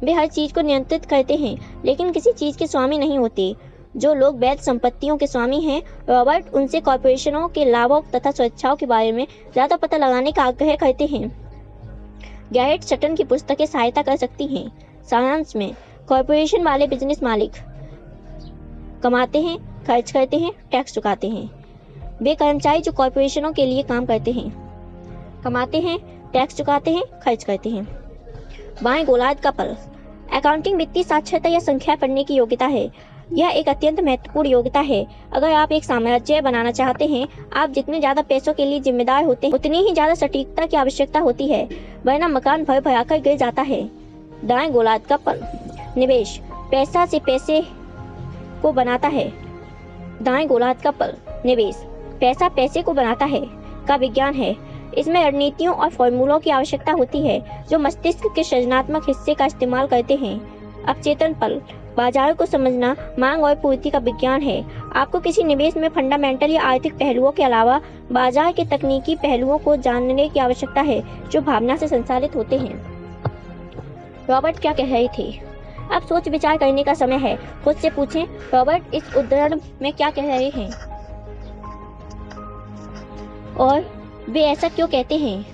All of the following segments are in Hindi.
वे हर चीज को नियंत्रित करते हैं लेकिन किसी चीज के स्वामी नहीं होते। जो लोग वैध संपत्तियों के स्वामी हैं, रॉबर्ट उनसे कॉरपोरेशनों के लाभों तथा सुरक्षाओं के बारे में ज्यादा पता लगाने का आग्रह करते हैं। गैरेट सटन की पुस्तकें सहायता कर सकती हैं। सारांश में, कॉरपोरेशन वाले बिजनेस मालिक कमाते हैं, खर्च करते हैं, टैक्स चुकाते हैं। वे कर्मचारी जो कॉरपोरेशनों के लिए काम करते हैं, कमाते हैं, टैक्स चुकाते हैं, खर्च करते हैं। बाएं गोलार्ध का पल। अकाउंटिंग वित्तीय साक्षरता या संख्या पढ़ने की योग्यता है। यह एक अत्यंत महत्वपूर्ण योग्यता है। अगर आप एक साम्राज्य बनाना चाहते हैं, आप जितने ज्यादा पैसों के लिए जिम्मेदार होते हैं, उतनी ही ज्यादा सटीकता की आवश्यकता होती है, वरना मकान भर भराकर गिर जाता है। दाएं गोलार्ध का पल। निवेश पैसा से पैसे को बनाता है। दाएं गोलार्ध का पल। निवेश पैसा पैसे को बनाता है का विज्ञान है। इसमें रणनीतियों और फॉर्मूलों की आवश्यकता होती है जो मस्तिष्क के सृजनात्मक हिस्से का इस्तेमाल करते हैं। अवचेतन पल। बाजार को समझना मांग और पूर्ति का विज्ञान है। आपको किसी निवेश में फंडामेंटल या आर्थिक पहलुओं के अलावा बाजार के तकनीकी पहलुओं को जानने की आवश्यकता है जो भावना से संचालित होते हैं। रॉबर्ट क्या कह रहे थे? अब सोच विचार करने का समय है। खुद से पूछें, रॉबर्ट इस उद्धरण में क्या कह रहे हैं और वे ऐसा क्यों कहते हैं?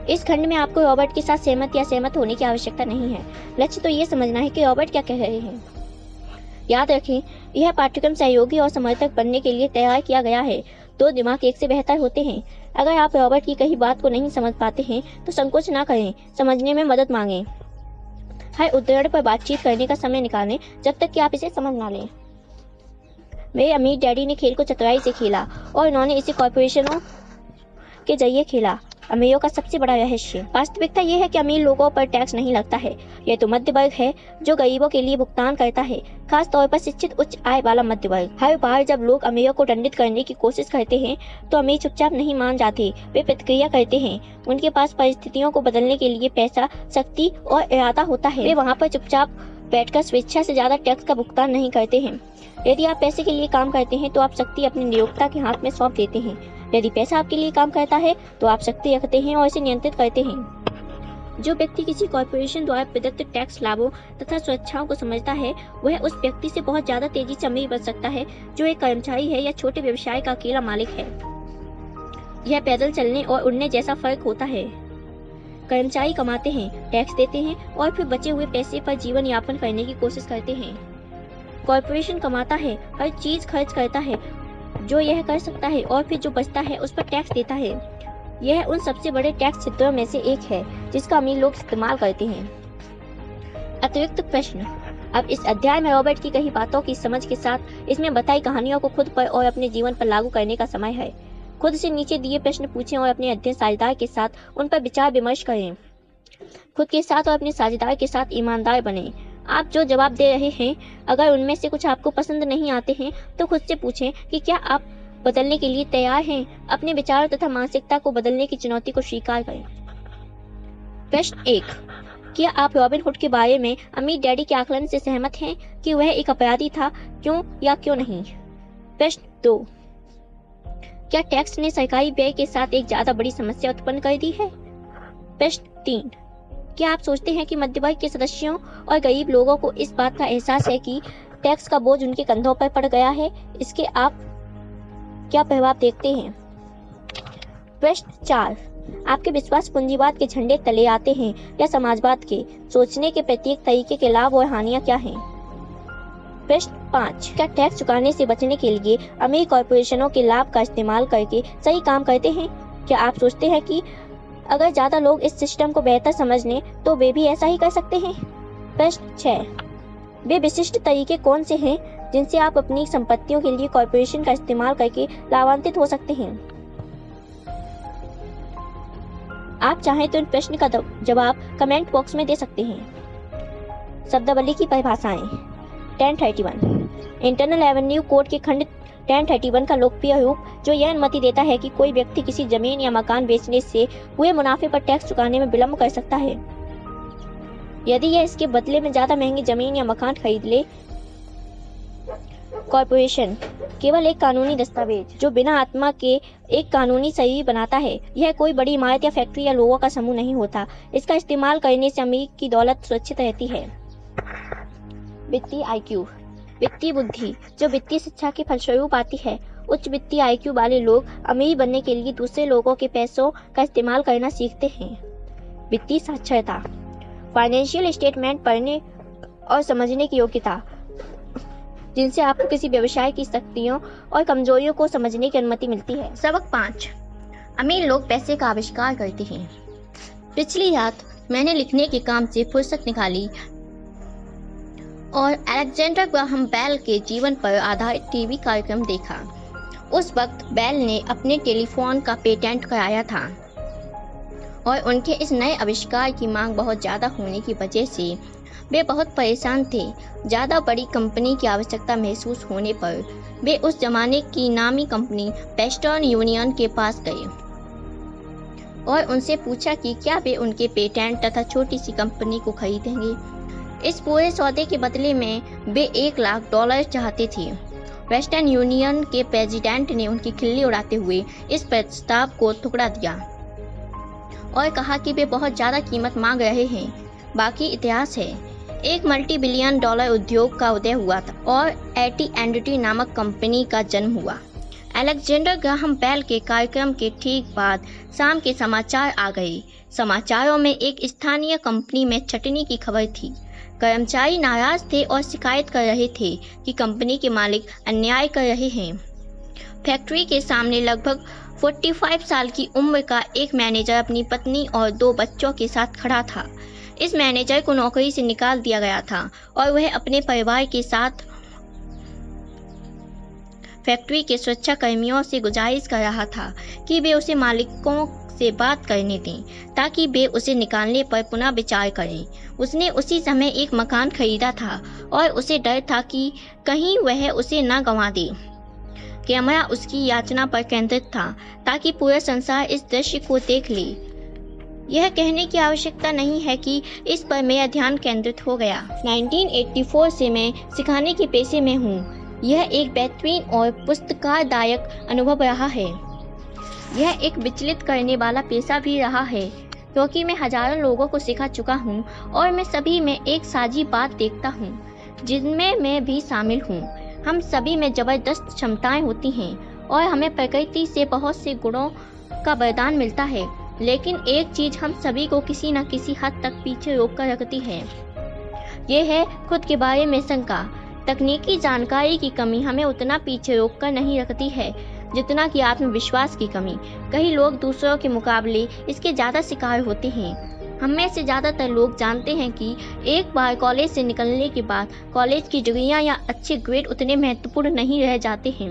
इस खंड में आपको रॉबर्ट के साथ सहमत या सहमत होने की आवश्यकता नहीं है। लक्ष्य तो ये समझना है कि रॉबर्ट क्या कह रहे हैं। याद रखें, यह पाठ्यक्रम सहयोगी और समर्थक बनने के लिए तैयार किया गया है। दो दिमाग एक से बेहतर होते हैं। अगर आप रॉबर्ट की कही बात को नहीं समझ पाते हैं तो संकोच ना करें, समझने में मदद मांगें। हर उद्धरण पर बातचीत करने का समय निकालें जब तक कि आप इसे समझ ना लें। मेरे अमीर डैडी ने खेल को चतुराई से खेला और उन्होंने इसे कॉरपोरेशनों के जरिए खेला। अमीरों का सबसे बड़ा रहस्य। वास्तविकता यह है कि अमीर लोगों पर टैक्स नहीं लगता है। यह तो मध्य वर्ग है जो गरीबों के लिए भुगतान करता है, खास तौर पर शिक्षित उच्च आय वाला मध्य वर्ग। हर बार जब लोग अमीरों को दंडित करने की कोशिश करते हैं तो अमीर चुपचाप नहीं मान जाते, वे प्रतिक्रिया करते हैं। उनके पास परिस्थितियों को बदलने के लिए पैसा, शक्ति और इरादा होता है। वे वहाँ पर चुपचाप बैठकर स्वेच्छा से ज्यादा टैक्स का भुगतान नहीं करते हैं। यदि आप पैसे के लिए काम करते हैं तो आप शक्ति अपने नियोक्ता के हाथ में सौंप देते हैं। यदि पैसा आपके लिए काम करता है तो आप शक्ति रखते हैं और इसे नियंत्रित करते हैं। जो व्यक्ति किसी कॉरपोरेशन द्वारा प्रदत्त टैक्स लाभों तथा सुरक्षाओं को समझता है, वह उस व्यक्ति से बहुत ज्यादा तेजी से अमीर बन सकता है जो एक कर्मचारी है या छोटे व्यवसाय का अकेला मालिक है। यह पैदल चलने और उड़ने जैसा फर्क होता है। कर्मचारी कमाते हैं, टैक्स देते हैं और फिर बचे हुए पैसे पर जीवन यापन करने की कोशिश करते हैं। कॉरपोरेशन कमाता है, हर चीज खर्च करता है जो यह कर सकता है और फिर जो बचता है उस पर टैक्स देता है। यह उन सबसे बड़े टैक्स छिद्रों में से एक है जिसका अमीर लोग इस्तेमाल करते हैं। अतिरिक्त प्रश्न। अब इस अध्याय में रॉबर्ट की कही बातों की समझ के साथ इसमें बताई कहानियों को खुद पर और अपने जीवन पर लागू करने का समय है। खुद से नीचे दिए प्रश्न पूछें और अपने अध्ययन साझेदार के साथ उन पर विचार विमर्श करें। खुद के साथ और अपने साझेदार के साथ ईमानदार बनें। आप जो जवाब दे रहे हैं, अगर उनमें से कुछ आपको पसंद नहीं आते हैं तो खुद से पूछें कि क्या आप बदलने के लिए तैयार हैं। अपने विचारों तथा मानसिकता को बदलने की चुनौती को स्वीकार करें। प्रश्न 1। क्या आप रॉबिन हुड के बारे में अमीर डैडी के आकलन से सहमत हैं कि वह एक अपराधी था? क्यों या क्यों नहीं? प्रश्न 2। क्या टैक्स ने सरकारी व्यय के साथ एक ज्यादा बड़ी समस्या उत्पन्न कर दी है? प्रश्न 3। क्या आप सोचते हैं कि मध्य वर्ग के सदस्यों और गरीब लोगों को इस बात का एहसास है कि टैक्स का बोझ उनके कंधों पर पड़ गया है? इसके आप क्या प्रभाव देखते हैं? प्रश्न 4। आपके विश्वास पूंजीवाद के झंडे तले आते हैं या समाजवाद के? सोचने के प्रत्येक तरीके के लाभ और हानियां क्या हैं? प्रश्न 5। क्या टैक्स चुकाने से बचने के लिए अमीर कॉरपोरेशनों के लाभ का इस्तेमाल करके सही काम करते हैं? क्या आप सोचते हैं कि अगर ज्यादा लोग इस सिस्टम को बेहतर समझ लें तो वे भी ऐसा ही कर सकते हैं? प्रश्न 6। वे विशिष्ट तरीके कौन से हैं जिनसे आप अपनी संपत्तियों के लिए कॉरपोरेशन का इस्तेमाल करके लाभान्वित हो सकते हैं? आप चाहें तो इन प्रश्न का जवाब कमेंट बॉक्स में दे सकते हैं। शब्दावली की परिभाषाएं। 1031 इंटरनल रेवेन्यू कोड के खंड 1031 का लोकप्रिय रूप जो यह अनुमति देता है कि कोई व्यक्ति किसी जमीन या मकान बेचने से हुए मुनाफे पर टैक्स चुकाने में विलंब कर सकता है यदि यह इसके बदले में ज्यादा महंगी जमीन या मकान खरीद ले। कॉर्पोरेशन केवल एक कानूनी दस्तावेज जो बिना आत्मा के एक कानूनी शरीर बनाता है। यह कोई बड़ी इमारत या फैक्ट्री या लोगों का समूह नहीं होता। इसका इस्तेमाल करने से अमीर की दौलत सुरक्षित रहती है। वित्तीय IQ, वित्तीय बुद्धि जो वित्तीय शिक्षा के फलस्वरूप आती है। उच्च वित्तीय IQ वाले लोग अमीर बनने के लिए दूसरे लोगों के पैसों का इस्तेमाल करना सीखते हैं। वित्तीय साक्षरता, फाइनेंशियल स्टेटमेंट पढ़ने और समझने की योग्यता जिनसे आपको किसी व्यवसाय की शक्तियों और कमजोरियों को समझने की अनुमति मिलती है। सबक 5, अमीर लोग पैसे का आविष्कार करते हैं। पिछली रात मैंने लिखने के काम से फुर्सत निकाली और अलेक्जेंडर ग्राहम बेल के जीवन पर आधारित टीवी कार्यक्रम देखा। उस वक्त बेल ने अपने टेलीफोन का पेटेंट कराया था और उनके इस नए आविष्कार की मांग बहुत ज़्यादा होने की वजह से वे बहुत परेशान थे। ज़्यादा बड़ी कंपनी की आवश्यकता महसूस होने पर वे उस जमाने की नामी कंपनी वेस्टर्न यूनियन के पास गए और उनसे पूछा कि क्या वे उनके पेटेंट तथा छोटी सी कंपनी को खरीदेंगे। इस पूरे सौदे के बदले में वे $1,00,000 चाहते थे। वेस्टर्न यूनियन के प्रेसिडेंट ने उनकी खिल्ली उड़ाते हुए इस प्रस्ताव को ठुकरा दिया और कहा कि वे बहुत ज़्यादा कीमत मांग रहे हैं। बाकी इतिहास है। एक $multi-billion उद्योग का उदय हुआ था और AT&T नामक कंपनी का जन्म हुआ। अलेक्जेंडर ग्राहम बेल के कार्यक्रम के ठीक बाद शाम के समाचार आ गए। समाचारों में एक स्थानीय कंपनी में छटनी की खबर थी। कर्मचारी नाराज थे और शिकायत कर रहे थे कि कंपनी के मालिक अन्याय कर रहे हैं। फैक्ट्री के सामने लगभग 45 साल की उम्र का एक मैनेजर अपनी पत्नी और 2 बच्चों के साथ खड़ा था। इस मैनेजर को नौकरी से निकाल दिया गया था और वह अपने परिवार के साथ फैक्ट्री के सुरक्षा कर्मियों से गुजारिश कर रहा था कि वे उसे मालिकों से बात करने दें ताकि वे उसे निकालने पर पुनः विचार करें। उसने उसी समय एक मकान खरीदा था और उसे डर था कि कहीं वह उसे न गंवा दे। कैमरा उसकी याचना पर केंद्रित था ताकि पूरा संसार इस दृश्य को देख ले। यह कहने की आवश्यकता नहीं है कि इस पर मेरा ध्यान केंद्रित हो गया। 1984 से मैं सिखाने के पेशे में हूँ। यह एक बेहतरीन और पुरस्कारदायक अनुभव रहा है। यह एक विचलित करने वाला पेशा भी रहा है क्योंकि मैं हजारों लोगों को सिखा चुका हूँ और मैं सभी में एक साझी बात देखता हूँ जिनमें मैं भी शामिल हूँ। हम सभी में जबरदस्त क्षमताएं होती हैं और हमें प्रकृति से बहुत से गुणों का वरदान मिलता है, लेकिन एक चीज हम सभी को किसी न किसी हद तक पीछे रोक कर रखती है। ये है खुद के बारे में शंका। तकनीकी जानकारी की कमी हमें उतना पीछे रोक कर नहीं रखती है जितना कि आत्मविश्वास की कमी। कई लोग दूसरों के मुकाबले इसके ज़्यादा शिकार होते हैं। हम में से ज़्यादातर लोग जानते हैं कि एक बार कॉलेज से निकलने के बाद कॉलेज की डिग्रियां या अच्छे ग्रेड उतने महत्वपूर्ण नहीं रह जाते हैं।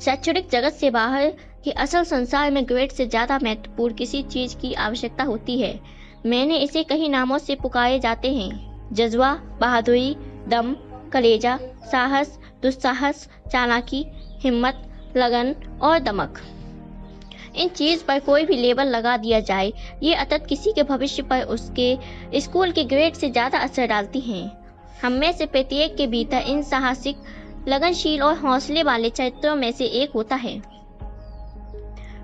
शैक्षणिक जगत से बाहर के असल संसार में ग्रेड से ज़्यादा महत्वपूर्ण किसी चीज़ की आवश्यकता होती है। मैंने इसे कई नामों से पुकारे जाते हैं: जज्बा, बहादुरी, दम, कलेजा, साहस, दुस्साहस, चालाकी, हिम्मत, लगन और दमक। इन चीज़ पर कोई भी लेबल लगा दिया जाए, ये अतत किसी के भविष्य पर उसके स्कूल के ग्रेड से ज़्यादा असर डालती हैं। हम में से प्रत्येक के भीतर इन साहसिक, लगनशील और हौसले वाले चरित्रों में से एक होता है।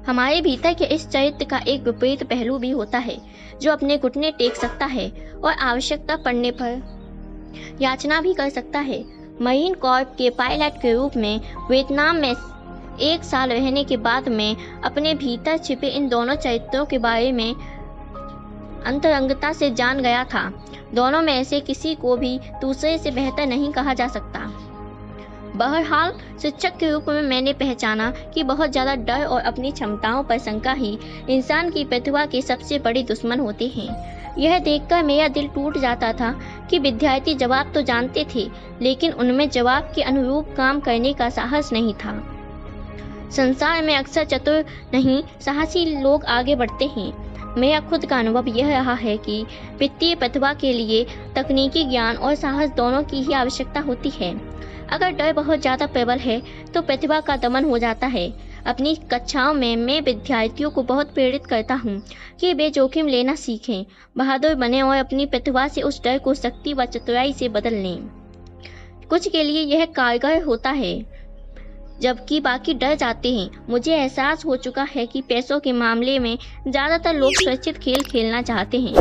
हमारे भीतर के इस चरित्र का एक विपरीत पहलू भी होता है जो अपने घुटने टेक सकता है और आवश्यकता पड़ने पर याचना भी कर सकता है। मरीन कॉर्प के पायलट के रूप में वियतनाम में 1 साल रहने के बाद मैं अपने भीतर छिपे इन दोनों चरित्रों के बारे में अंतरंगता से जान गया था। दोनों में से किसी को भी दूसरे से बेहतर नहीं कहा जा सकता। बहरहाल, शिक्षक के रूप में मैंने पहचाना कि बहुत ज़्यादा डर और अपनी क्षमताओं पर शंका ही इंसान की प्रतिभा के सबसे बड़े दुश्मन होते हैं। यह देखकर मेरा दिल टूट जाता था कि विद्यार्थी जवाब तो जानते थे, लेकिन उनमें जवाब के अनुरूप काम करने का साहस नहीं था। संसार में अक्सर चतुर नहीं, साहसी लोग आगे बढ़ते हैं। मेरा खुद का अनुभव यह रहा है कि वित्तीय प्रतिभा के लिए तकनीकी ज्ञान और साहस दोनों की ही आवश्यकता होती है। अगर डर बहुत ज़्यादा प्रबल है तो प्रतिभा का दमन हो जाता है। अपनी कक्षाओं में मैं विद्यार्थियों को बहुत प्रेरित करता हूँ कि वे जोखिम लेना सीखें, बहादुर बने और अपनी प्रतिभा से उस डर को शक्ति व चतुराई से बदल लें। कुछ के लिए यह कारगर होता है जबकि बाकी डर जाते हैं। मुझे एहसास हो चुका है कि पैसों के मामले में ज़्यादातर लोग सुरक्षित खेल खेलना चाहते हैं।